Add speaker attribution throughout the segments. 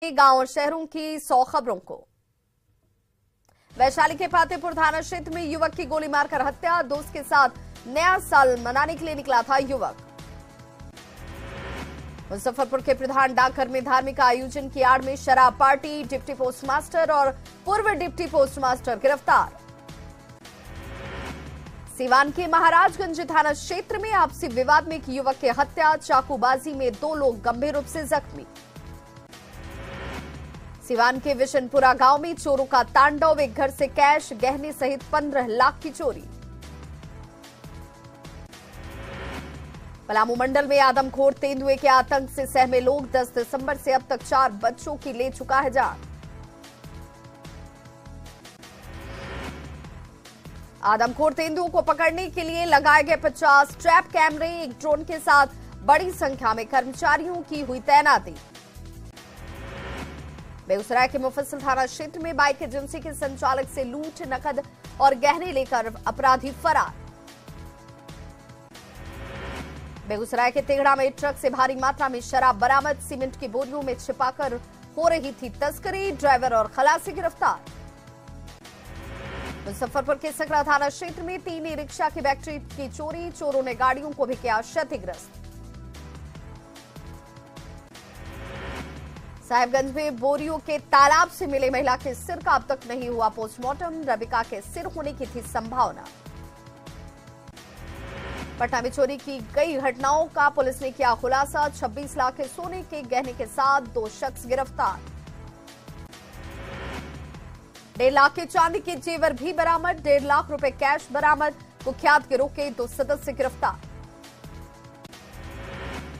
Speaker 1: गांव और शहरों की 100 खबरों को। वैशाली के फतेहपुर थाना क्षेत्र में युवक की गोली मारकर हत्या। दोस्त के साथ नया साल मनाने के लिए निकला था युवक। मुजफ्फरपुर के प्रधान डाकघर में धार्मिक आयोजन की आड़ में शराब पार्टी। डिप्टी पोस्टमास्टर और पूर्व डिप्टी पोस्टमास्टर गिरफ्तार। सीवान के महाराजगंज थाना क्षेत्र में आपसी विवाद में एक युवक की हत्या। चाकूबाजी में 2 लोग गंभीर रूप से जख्मी। सीवान के विशनपुरा गांव में चोरों का तांडव। एक घर से कैश गहने सहित 15 लाख की चोरी। पलामू मंडल में आदमखोर तेंदुए के आतंक से सहमे लोग। 10 दिसंबर से अब तक 4 बच्चों की ले चुका है जान। आदमखोर तेंदुओं को पकड़ने के लिए लगाए गए 50 ट्रैप कैमरे। एक ड्रोन के साथ बड़ी संख्या में कर्मचारियों की हुई तैनाती। बेगूसराय के मुफस्सिल थाना क्षेत्र में बाइक एजेंसी के संचालक से लूट, नकद और गहने लेकर अपराधी फरार। बेगूसराय के तेघड़ा में ट्रक से भारी मात्रा में शराब बरामद। सीमेंट की बोरियों में छिपाकर हो रही थी तस्करी। ड्राइवर और खलासी गिरफ्तार। मुजफ्फरपुर के सकरा थाना क्षेत्र में 3 ई रिक्शा की बैटरी की चोरी। चोरों ने गाड़ियों को भी किया क्षतिग्रस्त। साहिबगंज में बोरियों के तालाब से मिले महिला के सिर का अब तक नहीं हुआ पोस्टमार्टम। रबिका के सिर होने की थी संभावना। पटना में चोरी की कई घटनाओं का पुलिस ने किया खुलासा। 26 लाख के सोने के गहने के साथ 2 शख्स गिरफ्तार। 1.5 लाख के चांदी के जेवर भी बरामद। 1.5 लाख रुपए कैश बरामद। कुख्यात गिरोह के 2 सदस्य गिरफ्तार।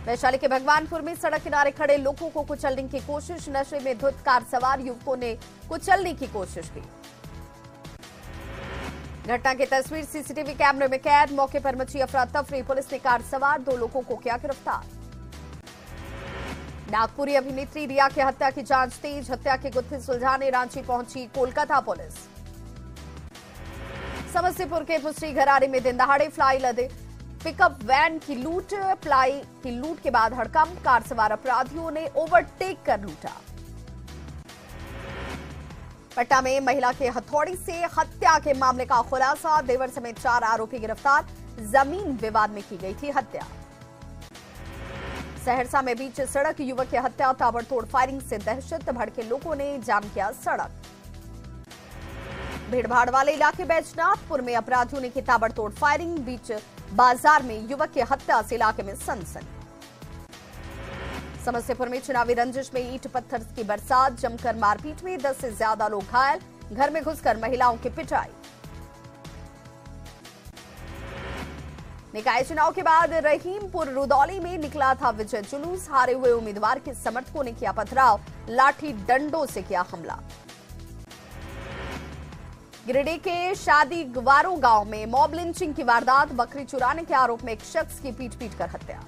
Speaker 1: वैशाली के भगवानपुर में सड़क किनारे खड़े लोगों को कुचलने की कोशिश। नशे में धुत कार सवार युवकों ने कुचलने की कोशिश की। घटना की तस्वीर सीसीटीवी कैमरे में कैद। मौके पर मची अफरा तफरी। पुलिस ने कार सवार 2 लोगों को किया गिरफ्तार। नागपुरी अभिनेत्री रिया की हत्या की जांच तेज। हत्या के गुत्थे सुलझाने रांची पहुंची कोलकाता पुलिस। समस्तीपुर के पुष्टी घरारी में दिन दहाड़े फ्लाई लदे पिकअप वैन की लूट। फ्लाई की लूट के बाद हड़कंप। कार सवार अपराधियों ने ओवरटेक कर लूटा। पटना में महिला के हथौड़ी से हत्या के मामले का खुलासा। देवर समेत 4 आरोपी गिरफ्तार। जमीन विवाद में की गई थी हत्या। सहरसा में बीच सड़क युवक की हत्या। ताबड़तोड़ फायरिंग से दहशत। भड़के लोगों ने जाम किया सड़क। भीड़भाड़ वाले इलाके बैजनाथपुर में अपराधियों ने की ताबड़तोड़ फायरिंग। बीच बाजार में युवक की हत्या से इलाके में सनसनी। समस्तीपुर में चुनावी रंजिश में ईंट पत्थर की बरसात। जमकर मारपीट में 10 से ज्यादा लोग घायल। घर में घुसकर महिलाओं की पिटाई। निकाय चुनाव के बाद रहीमपुर रुदौली में निकला था विजय जुलूस। हारे हुए उम्मीदवार के समर्थकों ने किया पथराव। लाठी डंडों से किया हमला। गिरिडीह के शादी गवारो गांव में मॉब लिंचिंग की वारदात। बकरी चुराने के आरोप में एक शख्स की पीट कर हत्या।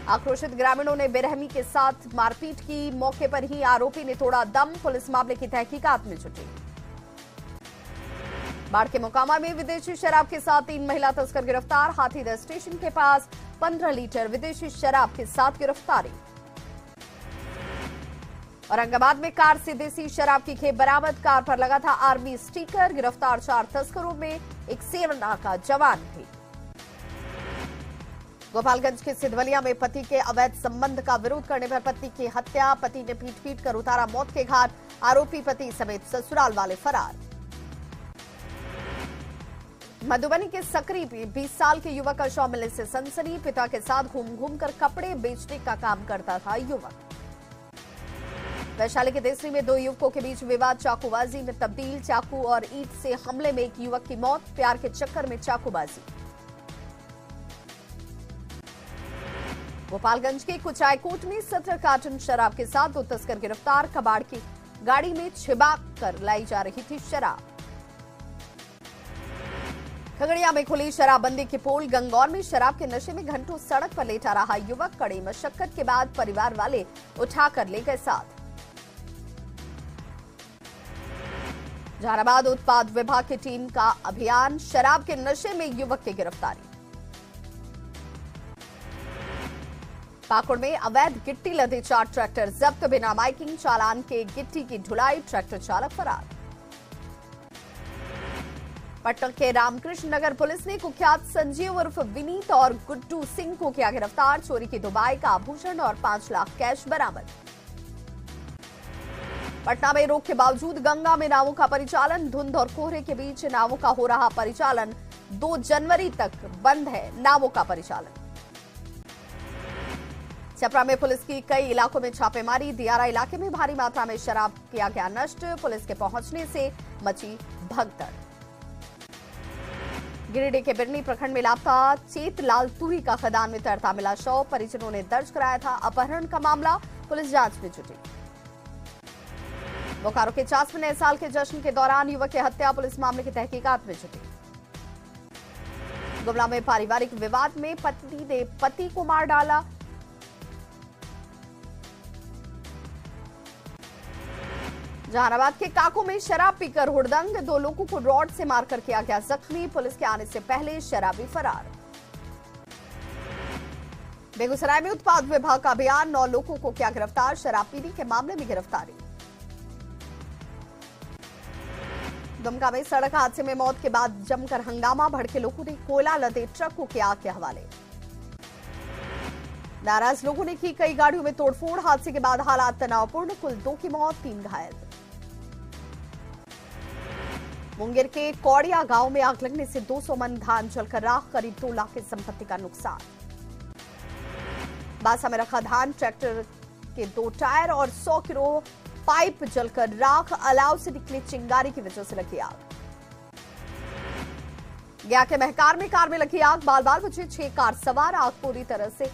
Speaker 1: आक्रोशित ग्रामीणों ने बेरहमी के साथ मारपीट की। मौके पर ही आरोपी ने तोड़ा दम। पुलिस मामले की तहकीकात में जुटी। बाढ़ के मोकामा में विदेशी शराब के साथ 3 महिला तस्कर गिरफ्तार। हाथीदह स्टेशन के पास 15 लीटर विदेशी शराब के साथ गिरफ्तारी। औरंगाबाद में कार से देसी शराब की खेप बरामद। कार पर लगा था आर्मी स्टिकर। गिरफ्तार 4 तस्करों में एक सेना का जवान भी। गोपालगंज के सिधवलिया में पति के अवैध संबंध का विरोध करने पर पत्नी की हत्या। पति ने पीट कर उतारा मौत के घाट। आरोपी पति समेत ससुराल वाले फरार। मधुबनी के सकरी में 20 साल के युवक का शव मिलने से सनसनी। पिता के साथ घूम कर कपड़े बेचने का काम करता था युवक। वैशाली के देसरी में 2 युवकों के बीच विवाद चाकूबाजी में तब्दील। चाकू और ईंट से हमले में एक युवक की मौत। प्यार के चक्कर में चाकूबाजी। गोपालगंज के कुचायकोट में 17 कार्टन शराब के साथ 2 तस्कर गिरफ्तार। कबाड़ की गाड़ी में छिपा कर लाई जा रही थी शराब। खगड़िया में खुली शराबबंदी की पोल। गंगौर में शराब के नशे में घंटों सड़क पर लेटा रहा युवक। कड़ी मशक्कत के बाद परिवार वाले उठाकर ले गए साथ। जहानाबाद उत्पाद विभाग की टीम का अभियान। शराब के नशे में युवक की गिरफ्तारी। पाकुड़ में अवैध गिट्टी लदे 4 ट्रैक्टर जब्त, बिना माइकिंग चालान के गिट्टी की ढुलाई, ट्रैक्टर चालक फरार। पटना के रामकृष्ण नगर पुलिस ने कुख्यात संजीव उर्फ विनीत और गुड्डू सिंह को किया गिरफ्तार, चोरी की 2 बाइक, आभूषण और 5 लाख कैश बरामद। पटना में रोक के बावजूद गंगा में नावों का परिचालन, धुंध और कोहरे के बीच नावों का हो रहा परिचालन, 2 जनवरी तक बंद है नावों का परिचालन। छपरा में पुलिस की कई इलाकों में छापेमारी, दियारा इलाके में भारी मात्रा में शराब किया गया नष्ट, पुलिस के पहुंचने से मची भगदड़। गिरिडीह के बिरनी प्रखंड में लापता चेतलाल तुही का खदान में तैरता मिला शव, परिजनों ने दर्ज कराया था अपहरण का मामला, पुलिस जांच में जुटी। बोकारो के 50वें नए साल के जश्न के दौरान युवक की हत्या, पुलिस मामले की तहकीकात में जुटी। गुमला में पारिवारिक विवाद में पत्नी ने पति को मार डाला, जहानाबाद के काको में शराब पीकर हुड़दंग, 2 लोगों को रॉड से मारकर किया गया जख्मी, पुलिस के आने से पहले शराबी फरार। बेगूसराय में उत्पाद विभाग का अभियान, 9 लोगों को किया गिरफ्तार, शराब पीने के मामले में गिरफ्तारी। दुमका में सड़क हादसे में मौत के बाद जमकर हंगामा, भड़के लोगों ने कोयला लदे ट्रक को किया आग के हवाले। नाराज लोगों ने की कई गाड़ियों में तोड़फोड़, हादसे के बाद हालात तनावपूर्ण, कुल 2 की मौत, 3 घायल। मुंगेर के कौड़िया गांव में आग लगने से 200 मन धान जलकर राख, करीब 2 लाख की संपत्ति का नुकसान। बासा में रखा धान, ट्रैक्टर के 2 टायर और 100 किलो पाइप जलकर राख, अलाव से निकली चिंगारी की वजह से लगी आग। गया के महकार में कार में लगी आग, बाल बाल बचे 6 कार सवार, आग पूरी तरह से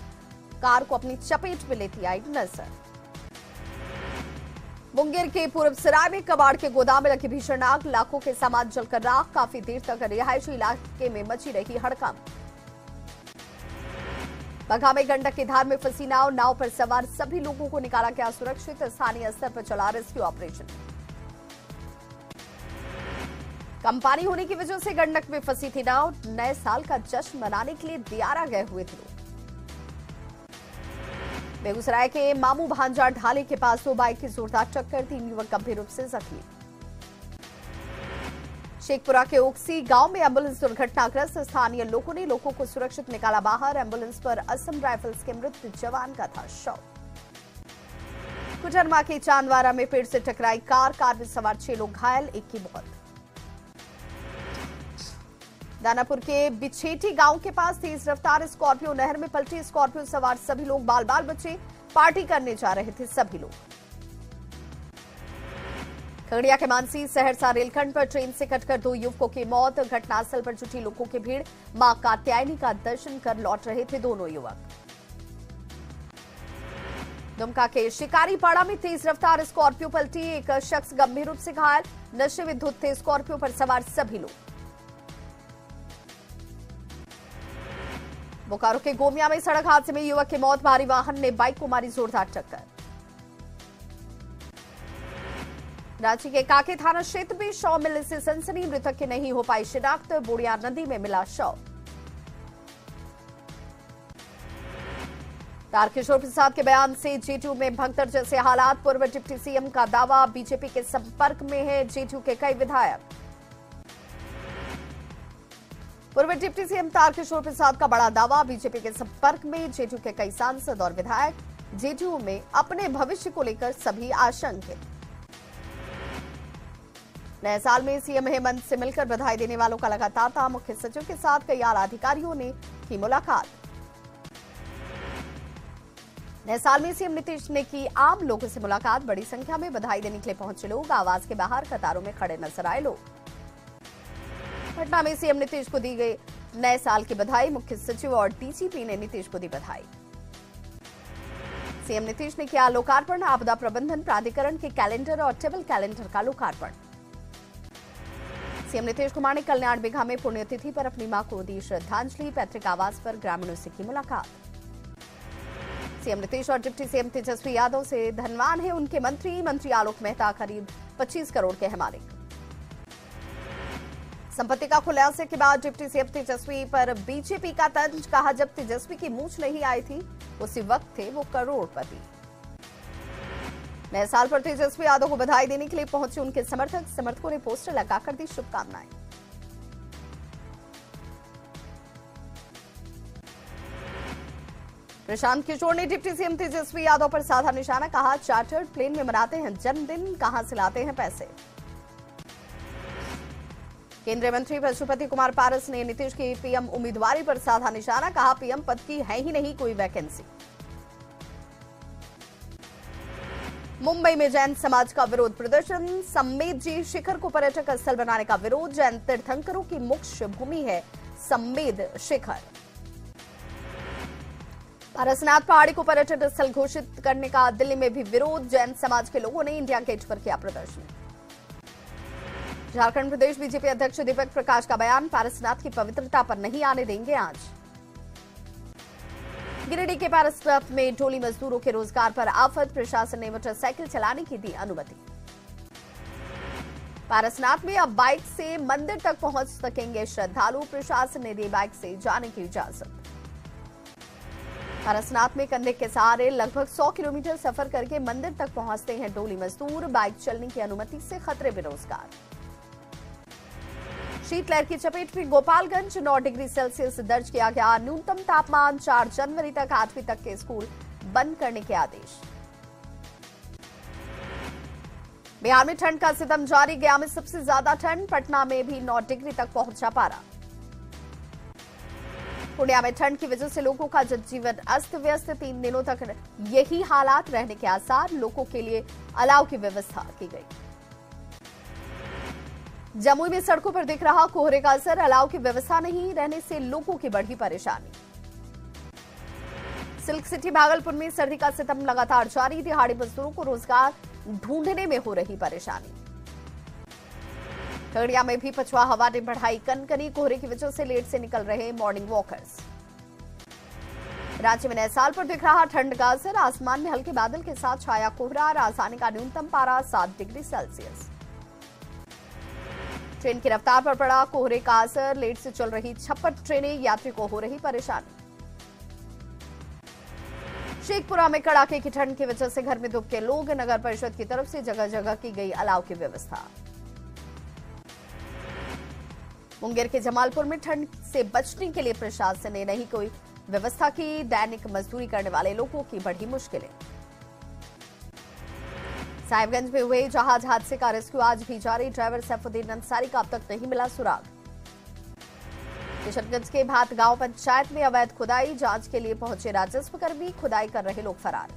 Speaker 1: कार को अपनी चपेट में लेती आई नजर। मुंगेर के पूर्व सराय में कबाड़ के गोदाम में लगी भीषण आग, लाखों के सामान जलकर राख, काफी देर तक रिहायशी इलाके में मची रही हड़कंप। बघा में गंडक की धार में फंसी नाव पर सवार सभी लोगों को निकाला गया सुरक्षित, स्थानीय स्तर पर चला रेस्क्यू ऑपरेशन। कम पानी होने की वजह से गंडक में फंसी थी नाव, नए साल का जश्न मनाने के लिए दियारा गए हुए थे लोग। बेगूसराय के मामू भांजा ढाले के पास 2 बाइक की जोरदार टक्कर, 3 युवक गंभीर रूप से जख्मी। शेखपुरा के ओक्सी गांव में एम्बुलेंस दुर्घटनाग्रस्त, स्थानीय लोगों को सुरक्षित निकाला बाहर, एम्बुलेंस पर असम राइफल्स के मृत जवान का था शव। कुटरमा के चांदवारा में पेड़ से टकराई कार में सवार 6 लोग घायल, 1 की मौत। दानापुर के बिछेटी गांव के पास तेज रफ्तार स्कॉर्पियो नहर में पलटी, स्कॉर्पियो सवार सभी लोग बाल बाल बचे, पार्टी करने जा रहे थे सभी लोग। खगड़िया के मानसी सहरसा रेलखंड पर ट्रेन से कटकर 2 युवकों की मौत, घटनास्थल पर जुटी लोगों की भीड़, मां कात्यायनी का दर्शन कर लौट रहे थे दोनों युवक। दुमका के शिकारीपाड़ा में तेज रफ्तार स्कॉर्पियो पलटी, एक शख्स गंभीर रूप से घायल, नशे में धुत थे स्कॉर्पियो पर सवार सभी लोग। बोकारो के गोमिया में सड़क हादसे में युवक की मौत, भारी वाहन ने बाइक को मारी जोरदार टक्कर। रांची के काके थाना क्षेत्र में शव मिलने से सनसनी, मृतक की नहीं हो पाई शिनाख्त, बुढ़िया नदी में मिला शव। तारकिशोर प्रसाद के बयान से जेडीयू में भगदड़ जैसे हालात, पूर्व डिप्टी सीएम का दावा, बीजेपी के संपर्क में है जेडीयू के कई विधायक। पूर्व डिप्टी सीएम तारकिशोर प्रसाद का बड़ा दावा, बीजेपी के संपर्क में जेडीयू के कई सांसद और विधायक, जेडीयू में अपने भविष्य को लेकर सभी आशंकित। नए साल में सीएम हेमंत से मिलकर बधाई देने वालों का लगा तांता, मुख्य सचिव के साथ कई आला अधिकारियों ने की मुलाकात। नए साल में सीएम नीतीश ने की आम लोगों से मुलाकात, बड़ी संख्या में बधाई देने के लिए पहुंचे लोग, आवास के बाहर कतारों में खड़े नजर आए लोग। पटना में सीएम नीतीश को दी गई नए साल की बधाई, मुख्य सचिव और डीजीपी ने नीतीश को दी बधाई। सीएम नीतीश ने किया लोकार्पण, आपदा प्रबंधन प्राधिकरण के कैलेंडर और टेबल कैलेंडर का लोकार्पण। सीएम नीतीश कुमार ने कल्याण बिघा में पुण्यतिथि पर अपनी मां को दी श्रद्धांजलि, पैतृक आवास पर ग्रामीणों से की मुलाकात। सीएम नीतीश और डिप्टी सीएम तेजस्वी यादव से धनवान है उनके मंत्री आलोक मेहता, करीब 25 करोड़ के हैं मालिक। संपत्ति का खुलासे के बाद डिप्टी सीएम तेजस्वी पर बीजेपी का तंज, कहा जब तेजस्वी की मूंछ नहीं आई थी उसी वक्त थे वो करोड़पति। नए साल पर तेजस्वी यादव को बधाई देने के लिए पहुंचे उनके समर्थकों ने पोस्टर लगाकर दी शुभकामनाएं। प्रशांत किशोर ने डिप्टी सीएम तेजस्वी यादव पर साधा निशाना, कहा चार्टर्ड प्लेन में मनाते हैं जन्मदिन, कहां से लाते हैं पैसे। केंद्रीय मंत्री पशुपति कुमार पारस ने नीतीश की पीएम उम्मीदवारी पर साधा निशाना, कहा पीएम पद की है ही नहीं कोई वैकेंसी। मुंबई में जैन समाज का विरोध प्रदर्शन, सम्मेद जी शिखर को पर्यटक स्थल बनाने का विरोध, जैन तीर्थंकरों की मोक्ष भूमि है सम्मेद शिखर। पारसनाथ पहाड़ी को पर्यटन स्थल घोषित करने का दिल्ली में भी विरोध, जैन समाज के लोगों ने इंडिया गेट पर किया प्रदर्शन। झारखंड प्रदेश बीजेपी अध्यक्ष दीपक प्रकाश का बयान, पारसनाथ की पवित्रता पर नहीं आने देंगे आंच। गिरिडीह के पारसनाथ में टोली मजदूरों के रोजगार पर आफत, प्रशासन ने मोटरसाइकिल चलाने की दी अनुमति। पारसनाथ में अब बाइक से मंदिर तक पहुंच सकेंगे श्रद्धालु, प्रशासन ने दी बाइक से जाने की इजाजत। पारसनाथ में कंधे के सहारे लगभग 100 किलोमीटर सफर करके मंदिर तक पहुंचते हैं डोली मजदूर, बाइक चलने की अनुमति से खतरे बेरोजगार। शीतलहर की चपेट में गोपालगंज, 9 डिग्री सेल्सियस दर्ज किया गया न्यूनतम तापमान, 4 जनवरी तक 8वीं तक के स्कूल बंद करने के आदेश। बिहार में ठंड का सितम जारी, गया में सबसे ज्यादा ठंड, पटना में भी 9 डिग्री तक पहुंचा पारा। पूर्णिया में ठंड की वजह से लोगों का जनजीवन अस्त व्यस्त, 3 दिनों तक यही हालात रहने के आसार, लोगों के लिए अलाव की व्यवस्था की गई। जमुई में सड़कों पर दिख रहा कोहरे का असर, अलाव की व्यवस्था नहीं रहने से लोगों की बढ़ी परेशानी। सिल्क सिटी भागलपुर में सर्दी का सितम लगातार जारी, दिहाड़ी मजदूरों को रोजगार ढूंढने में हो रही परेशानी। खगड़िया में भी पछुआ हवा ने बढ़ाई कनकनी, कोहरे की वजह से लेट से निकल रहे मॉर्निंग वॉकर्स। राज्य में नए साल पर दिख रहा ठंड का असर, आसमान में हल्के बादल के साथ छाया कोहरा, राजधानी का न्यूनतम पारा 7 डिग्री सेल्सियस। ट्रेन की रफ्तार पर पड़ा कोहरे का असर, लेट से चल रही 56 ट्रेनें, यात्री को हो रही परेशानी। शेखपुरा में कड़ाके की ठंड की वजह से घर में दुबके लोग, नगर परिषद की तरफ से जगह जगह की गई अलाव की व्यवस्था। मुंगेर के जमालपुर में ठंड से बचने के लिए प्रशासन ने नहीं कोई व्यवस्था की, दैनिक मजदूरी करने वाले लोगों की बढ़ी मुश्किलें। साहिबगंज में हुए जहाज हादसे का रेस्क्यू आज भी जारी, ड्राइवर सैफुद्दीन अंसारी का अब तक नहीं मिला सुराग। किशनगंज के भात गांव पंचायत में अवैध खुदाई, जांच के लिए पहुंचे राजस्व कर्मी, खुदाई कर रहे लोग फरार।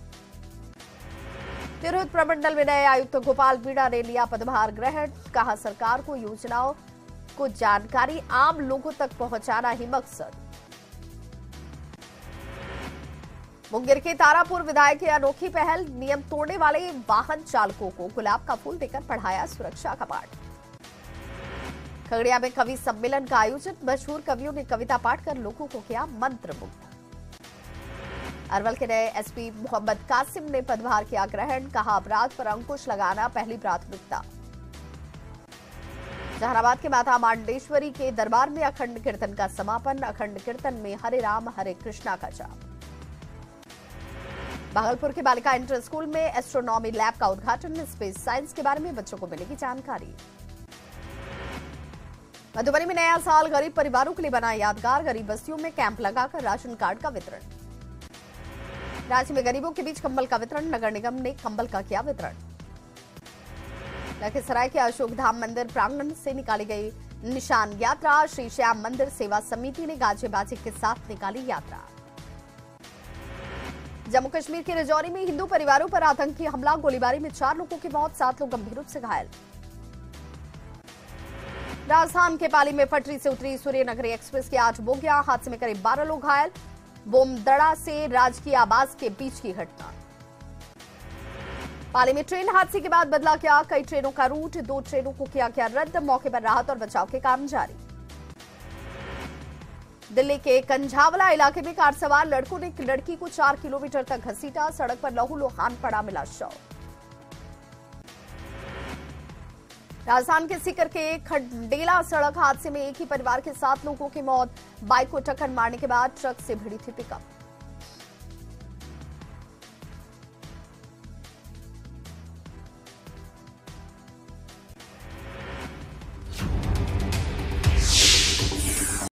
Speaker 1: तिरहुत प्रमंडल में नए आयुक्त गोपाल बीड़ा ने लिया पदभार ग्रहण, कहा सरकार को योजनाओं को जानकारी आम लोगों तक पहुंचाना ही मकसद। मुंगेर के तारापुर विधायक की अनोखी पहल, नियम तोड़ने वाले वाहन चालकों को गुलाब का फूल देकर पढ़ाया सुरक्षा का पाठ। खगड़िया में कवि सम्मेलन का आयोजन, मशहूर कवियों ने कविता पाठ कर लोगों को किया मंत्रमुग्ध। अरवल के नए एसपी मोहम्मद कासिम ने पदभार किया ग्रहण, कहा अपराध पर अंकुश लगाना पहली प्राथमिकता। जहानाबाद के माता मांडेश्वरी के दरबार में अखंड कीर्तन का समापन, अखंड कीर्तन में हरे राम हरे कृष्णा का जाप। भागलपुर के बालिका इंटर स्कूल में एस्ट्रोनॉमी लैब का उद्घाटन, स्पेस साइंस के बारे में बच्चों को मिलेगी जानकारी। मधुबनी में नया साल गरीब परिवारों के लिए बना यादगार, गरीब बस्तियों में कैंप लगाकर राशन कार्ड का वितरण। राज्य में गरीबों के बीच कंबल का वितरण, नगर निगम ने कंबल का किया वितरण। लखीसराय के अशोक धाम मंदिर प्रांगण से निकाली गई निशान यात्रा, श्री श्याम मंदिर सेवा समिति ने गाजे बाजे के साथ निकाली यात्रा। जम्मू कश्मीर के राजौरी में हिंदू परिवारों पर आतंकी हमला, गोलीबारी में 4 लोगों की मौत, 7 लोग गंभीर रूप से घायल। राजस्थान के पाली में पटरी से उतरी सूर्यनगरी एक्सप्रेस की 8 बोगियां, हादसे में करीब 12 लोग घायल। बोमदड़ा से राजकीय आवास के बीच की घटना। पाली में ट्रेन हादसे के बाद बदला क्या कई ट्रेनों का रूट, 2 ट्रेनों को किया गया रद्द, मौके पर राहत और बचाव के काम जारी। दिल्ली के कंझावला इलाके में कार सवार लड़कों ने एक लड़की को 4 किलोमीटर तक घसीटा, सड़क पर लहूलुहान पड़ा मिला शव। राजस्थान के सीकर के खंडेला सड़क हादसे में एक ही परिवार के 7 लोगों की मौत। बाइक को टक्कर मारने के बाद ट्रक से भिड़ी थी पिकअप।